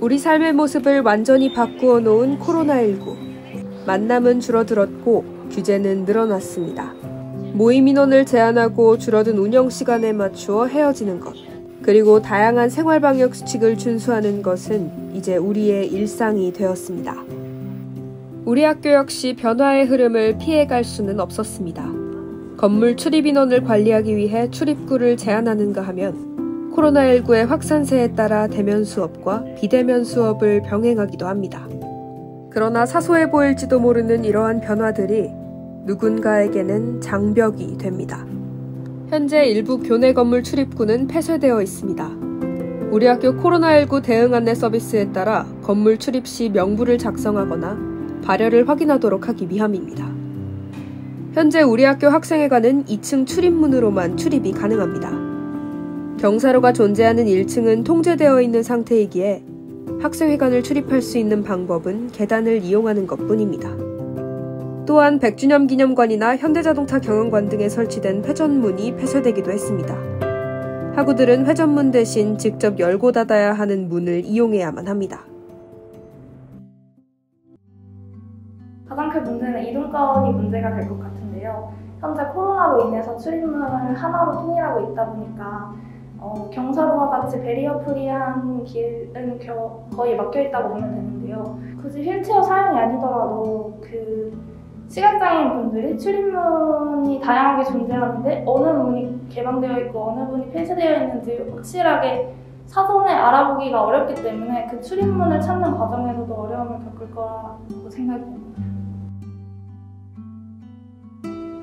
우리 삶의 모습을 완전히 바꾸어 놓은 코로나19. 만남은 줄어들었고 규제는 늘어났습니다. 모임 인원을 제한하고 줄어든 운영 시간에 맞추어 헤어지는 것, 그리고 다양한 생활방역 수칙을 준수하는 것은 이제 우리의 일상이 되었습니다. 우리 학교 역시 변화의 흐름을 피해갈 수는 없었습니다. 건물 출입 인원을 관리하기 위해 출입구를 제한하는가 하면 코로나19의 확산세에 따라 대면 수업과 비대면 수업을 병행하기도 합니다. 그러나 사소해 보일지도 모르는 이러한 변화들이 누군가에게는 장벽이 됩니다. 현재 일부 교내 건물 출입구는 폐쇄되어 있습니다. 우리 학교 코로나19 대응 안내 서비스에 따라 건물 출입 시 명부를 작성하거나 발열을 확인하도록 하기 위함입니다. 현재 우리 학교 학생회관은 2층 출입문으로만 출입이 가능합니다. 경사로가 존재하는 1층은 통제되어 있는 상태이기에 학생회관을 출입할 수 있는 방법은 계단을 이용하는 것뿐입니다. 또한 백주년 기념관이나 현대자동차 경영관 등에 설치된 회전문이 폐쇄되기도 했습니다. 학우들은 회전문 대신 직접 열고 닫아야 하는 문을 이용해야만 합니다. 가장 큰 문제는 이동권이 문제가 될 것 같은데요. 현재 코로나로 인해서 출입문을 하나로 통일하고 있다 보니까 경사로와 같이 베리어 프리한 길은 거의 막혀있다고 보면 되는데요. 굳이 휠체어 사용이 아니더라도 시각장애인 분들이 출입문이 다양하게 존재하는데 어느 문이 개방되어 있고 어느 문이 폐쇄되어 있는지 확실하게 사전에 알아보기가 어렵기 때문에 그 출입문을 찾는 과정에서도 어려움을 겪을 거라고 생각이 됩니다.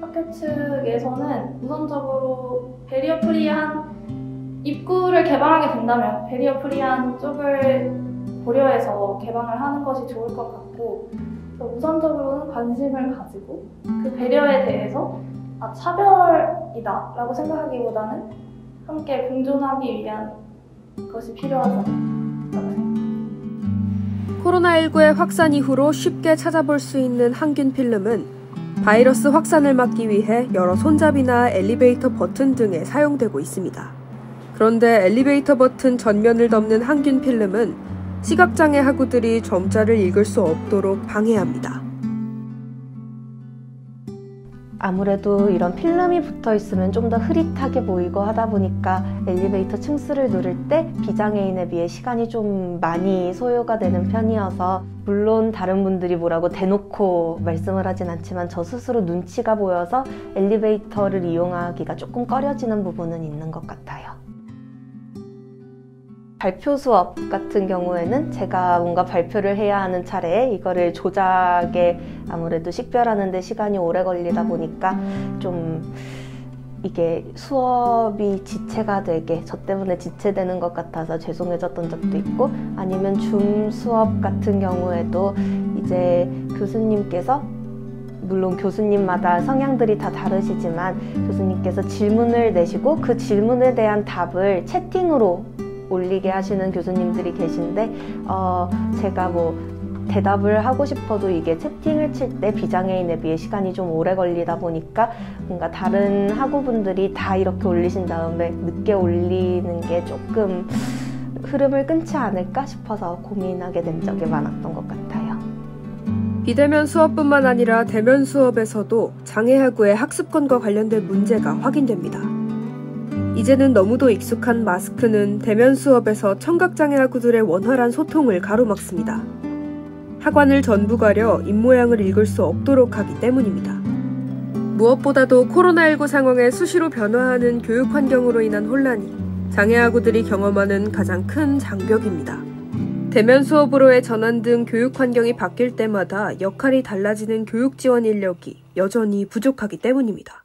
학교 측에서는 우선적으로 베리어 프리한 입구를 개방하게 된다면 베리어 프리한 쪽을 고려해서 개방을 하는 것이 좋을 것 같고, 우선적으로는 관심을 가지고 그 배려에 대해서 차별이다 라고 생각하기보다는 함께 공존하기 위한 것이 필요하지 않나 생각합니다. 코로나19의 확산 이후로 쉽게 찾아볼 수 있는 항균 필름은 바이러스 확산을 막기 위해 여러 손잡이나 엘리베이터 버튼 등에 사용되고 있습니다. 그런데 엘리베이터 버튼 전면을 덮는 항균 필름은 시각장애 학우들이 점자를 읽을 수 없도록 방해합니다. 아무래도 이런 필름이 붙어 있으면 좀 더 흐릿하게 보이고 하다 보니까 엘리베이터 층수를 누를 때 비장애인에 비해 시간이 좀 많이 소요가 되는 편이어서, 물론 다른 분들이 뭐라고 대놓고 말씀을 하진 않지만 저 스스로 눈치가 보여서 엘리베이터를 이용하기가 조금 꺼려지는 부분은 있는 것 같아요. 발표 수업 같은 경우에는 제가 뭔가 발표를 해야 하는 차례에 이거를 조작에 아무래도 식별하는 데 시간이 오래 걸리다 보니까 좀 이게 수업이 지체가 되게, 저 때문에 지체되는 것 같아서 죄송해졌던 적도 있고, 아니면 줌 수업 같은 경우에도 이제 교수님께서, 물론 교수님마다 성향들이 다 다르시지만 교수님께서 질문을 내시고 그 질문에 대한 답을 채팅으로 올리게 하시는 교수님들이 계신데, 제가 대답을 하고 싶어도 이게 채팅을 칠 때 비장애인에 비해 시간이 좀 오래 걸리다 보니까 뭔가 다른 학우분들이 다 이렇게 올리신 다음에 늦게 올리는 게 조금 흐름을 끊지 않을까 싶어서 고민하게 된 적이 많았던 것 같아요. 비대면 수업뿐만 아니라 대면 수업에서도 장애학우의 학습권과 관련된 문제가 확인됩니다. 이제는 너무도 익숙한 마스크는 대면 수업에서 청각장애 학우들의 원활한 소통을 가로막습니다. 하관을 전부 가려 입모양을 읽을 수 없도록 하기 때문입니다. 무엇보다도 코로나19 상황에 수시로 변화하는 교육 환경으로 인한 혼란이 장애 학우들이 경험하는 가장 큰 장벽입니다. 대면 수업으로의 전환 등 교육 환경이 바뀔 때마다 역할이 달라지는 교육 지원 인력이 여전히 부족하기 때문입니다.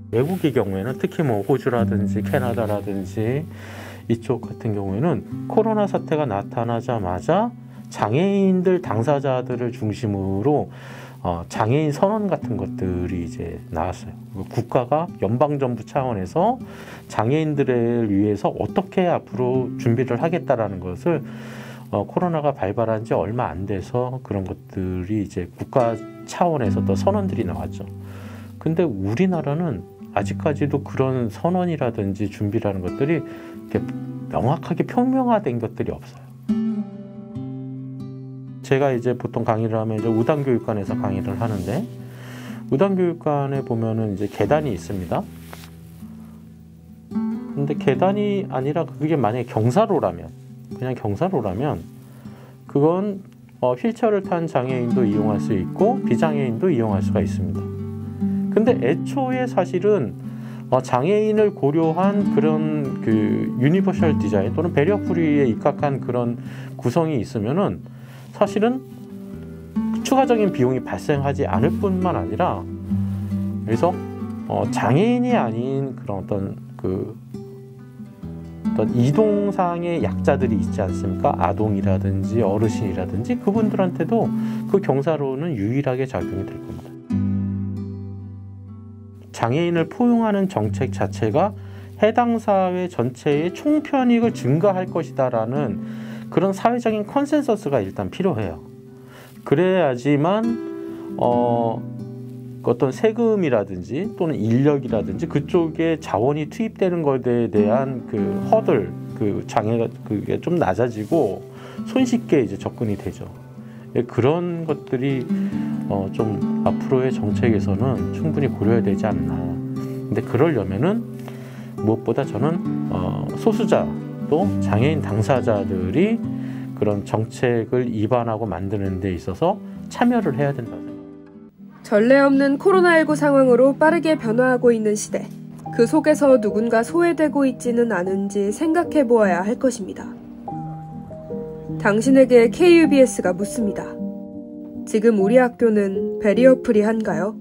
외국의 경우에는 특히 호주라든지 캐나다라든지 이쪽 같은 경우에는 코로나 사태가 나타나자마자 장애인들 당사자들을 중심으로 장애인 선언 같은 것들이 이제 나왔어요. 국가가 연방정부 차원에서 장애인들을 위해서 어떻게 앞으로 준비를 하겠다라는 것을 코로나가 발발한 지 얼마 안 돼서 그런 것들이 이제 국가 차원에서 또 선언들이 나왔죠. 근데 우리나라는 아직까지도 그런 선언이라든지 준비라는 것들이 이렇게 명확하게 평명화된 것들이 없어요. 제가 이제 보통 강의를 하면 이제 우당교육관에서 강의를 하는데, 우당교육관에 보면은 이제 계단이 있습니다. 근데 계단이 아니라 그게 만약에 경사로라면, 그냥 경사로라면 그건 휠체어를 탄 장애인도 이용할 수 있고 비장애인도 이용할 수가 있습니다. 근데 애초에 사실은 장애인을 고려한 그런 그 유니버셜 디자인 또는 배리어프리에 입각한 그런 구성이 있으면은 사실은 추가적인 비용이 발생하지 않을 뿐만 아니라, 그래서 장애인이 아닌 그런 어떤 이동상의 약자들이 있지 않습니까? 아동이라든지 어르신이라든지 그분들한테도 그 경사로는 유일하게 작용이 될 겁니다. 장애인을 포용하는 정책 자체가 해당 사회 전체의 총편익을 증가할 것이다라는 그런 사회적인 컨센서스가 일단 필요해요. 그래야지만 어떤 세금이라든지 또는 인력이라든지 그쪽에 자원이 투입되는 것에 대한 그 허들, 그 장애가 그게 좀 낮아지고 손쉽게 이제 접근이 되죠. 그런 것들이 좀 앞으로의 정책에서는 충분히 고려해야 되지 않나. 근데 그러려면은 무엇보다 저는 소수자 또 장애인 당사자들이 그런 정책을 입안하고 만드는 데 있어서 참여를 해야 된다. 전례 없는 코로나19 상황으로 빠르게 변화하고 있는 시대. 그 속에서 누군가 소외되고 있지는 않은지 생각해 보아야 할 것입니다. 당신에게 KUBS가 묻습니다. 지금 우리 학교는 배리어 프리한가요?